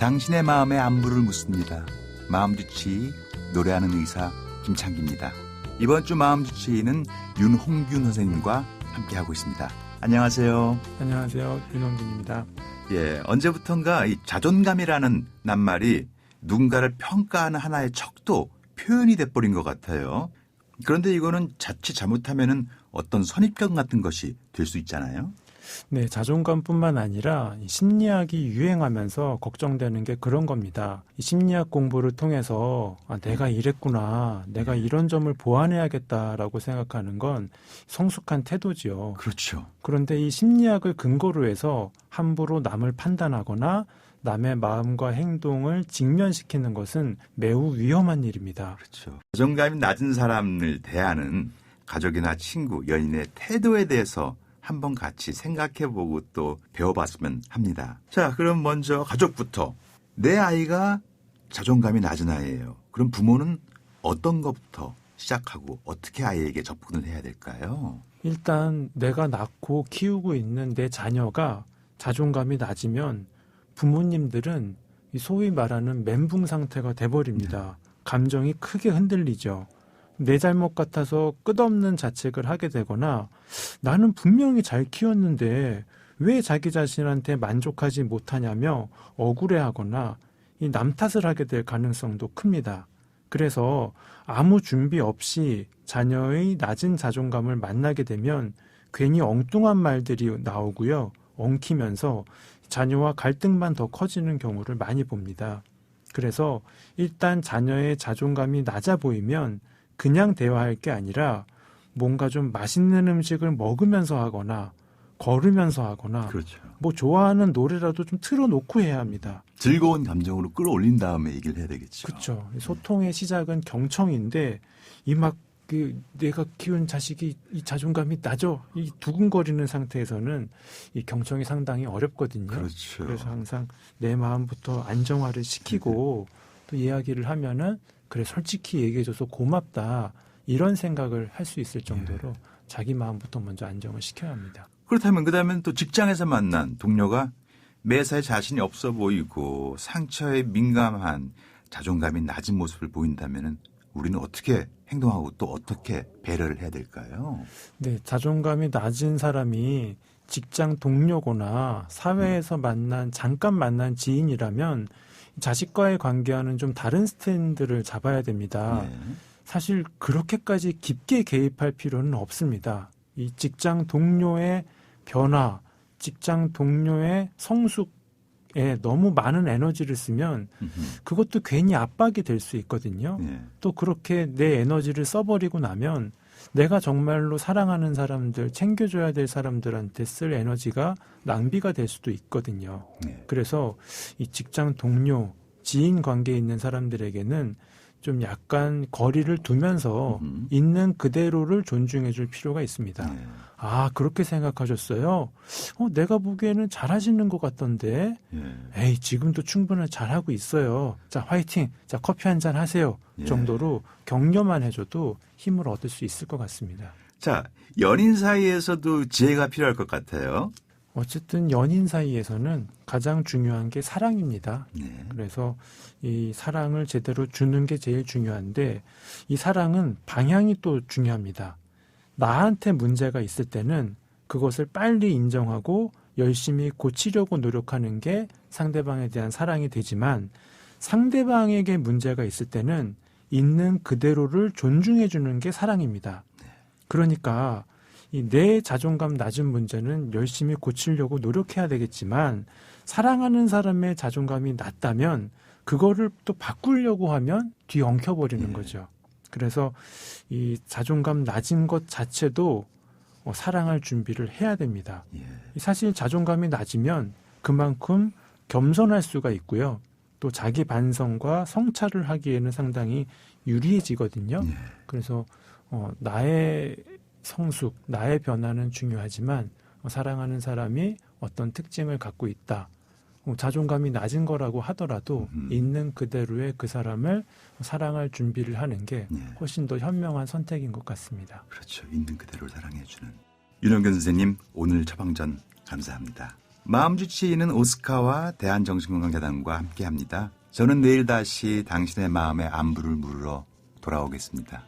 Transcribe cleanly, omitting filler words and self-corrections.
당신의 마음의 안부를 묻습니다. 마음주치 노래하는 의사 김창기입니다. 이번 주 마음주치는 윤홍균 선생님과 함께하고 있습니다. 안녕하세요. 안녕하세요. 윤홍균입니다. 예, 언제부턴가 이 자존감이라는 낱말이 누군가를 평가하는 하나의 척도 표현이 돼버린 것 같아요. 그런데 이거는 자칫 잘못하면은 어떤 선입견 같은 것이 될 수 있잖아요. 네, 자존감뿐만 아니라 심리학이 유행하면서 걱정되는 게 그런 겁니다. 이 심리학 공부를 통해서 내가 이랬구나, 내가 이런 점을 보완해야겠다라고 생각하는 건 성숙한 태도지요. 그렇죠. 그런데 이 심리학을 근거로 해서 함부로 남을 판단하거나 남의 마음과 행동을 직면시키는 것은 매우 위험한 일입니다. 그렇죠. 자존감이 낮은 사람을 대하는 가족이나 친구, 연인의 태도에 대해서 한번 같이 생각해보고 또 배워봤으면 합니다. 자, 그럼 먼저 가족부터. 내 아이가 자존감이 낮은 아이예요. 그럼 부모는 어떤 것부터 시작하고 어떻게 아이에게 접근을 해야 될까요? 일단 내가 낳고 키우고 있는 내 자녀가 자존감이 낮으면 부모님들은 소위 말하는 멘붕 상태가 돼버립니다. 감정이 크게 흔들리죠. 내 잘못 같아서 끝없는 자책을 하게 되거나 나는 분명히 잘 키웠는데 왜 자기 자신한테 만족하지 못하냐며 억울해하거나 이 남 탓을 하게 될 가능성도 큽니다. 그래서 아무 준비 없이 자녀의 낮은 자존감을 만나게 되면 괜히 엉뚱한 말들이 나오고요. 엉키면서 자녀와 갈등만 더 커지는 경우를 많이 봅니다. 그래서 일단 자녀의 자존감이 낮아 보이면 그냥 대화할 게 아니라 뭔가 좀 맛있는 음식을 먹으면서 하거나 걸으면서 하거나 그렇죠. 뭐 좋아하는 노래라도 좀 틀어놓고 해야 합니다. 즐거운 감정으로 끌어올린 다음에 얘기를 해야 되겠죠. 그렇죠. 소통의 시작은 경청인데 내가 키운 자식이 이 자존감이 낮아 이 두근거리는 상태에서는 이 경청이 상당히 어렵거든요. 그렇죠. 그래서 항상 내 마음부터 안정화를 시키고 또 이야기를 하면은 그래 솔직히 얘기해줘서 고맙다 이런 생각을 할 수 있을 정도로 자기 마음부터 먼저 안정을 시켜야 합니다. 그렇다면 그다음엔 또 직장에서 만난 동료가 매사에 자신이 없어 보이고 상처에 민감한 자존감이 낮은 모습을 보인다면은 우리는 어떻게 행동하고 또 어떻게 배려를 해야 될까요? 네, 자존감이 낮은 사람이 직장 동료거나 사회에서 잠깐 만난 지인이라면 자식과의 관계와는 좀 다른 스탠드를 잡아야 됩니다. 네. 사실 그렇게까지 깊게 개입할 필요는 없습니다. 이 직장 동료의 변화, 직장 동료의 성숙에 너무 많은 에너지를 쓰면 그것도 괜히 압박이 될 수 있거든요. 네. 또 그렇게 내 에너지를 써버리고 나면 내가 정말로 사랑하는 사람들, 챙겨줘야 될 사람들한테 쓸 에너지가 낭비가 될 수도 있거든요. 네. 그래서 이 직장 동료, 지인 관계에 있는 사람들에게는 좀 약간 거리를 두면서 있는 그대로를 존중해 줄 필요가 있습니다. 네. 아, 그렇게 생각하셨어요? 내가 보기에는 잘하시는 것 같던데. 예. 에이, 지금도 충분히 잘하고 있어요. 자, 화이팅. 자, 커피 한잔 하세요. 예. 정도로 격려만 해줘도 힘을 얻을 수 있을 것 같습니다. 자, 연인 사이에서도 지혜가 필요할 것 같아요. 어쨌든 연인 사이에서는 가장 중요한 게 사랑입니다. 네. 그래서 이 사랑을 제대로 주는 게 제일 중요한데 이 사랑은 방향이 또 중요합니다. 나한테 문제가 있을 때는 그것을 빨리 인정하고 열심히 고치려고 노력하는 게 상대방에 대한 사랑이 되지만 상대방에게 문제가 있을 때는 있는 그대로를 존중해 주는 게 사랑입니다. 그러니까 내 자존감 낮은 문제는 열심히 고치려고 노력해야 되겠지만 사랑하는 사람의 자존감이 낮다면 그거를 또 바꾸려고 하면 뒤엉켜버리는 거죠. 그래서 이 자존감 낮은 것 자체도 사랑할 준비를 해야 됩니다. 사실 자존감이 낮으면 그만큼 겸손할 수가 있고요. 또 자기 반성과 성찰을 하기에는 상당히 유리해지거든요. 그래서 나의 성숙, 나의 변화는 중요하지만 사랑하는 사람이 어떤 특징을 갖고 있다. 자존감이 낮은 거라고 하더라도 있는 그대로의 그 사람을 사랑할 준비를 하는 게 훨씬 더 현명한 선택인 것 같습니다. 그렇죠. 있는 그대로 사랑해주는. 윤홍균 선생님, 오늘 처방전 감사합니다. 마음주치의는 오스카와 대한정신건강재단과 함께합니다. 저는 내일 다시 당신의 마음의 안부를 물으러 돌아오겠습니다.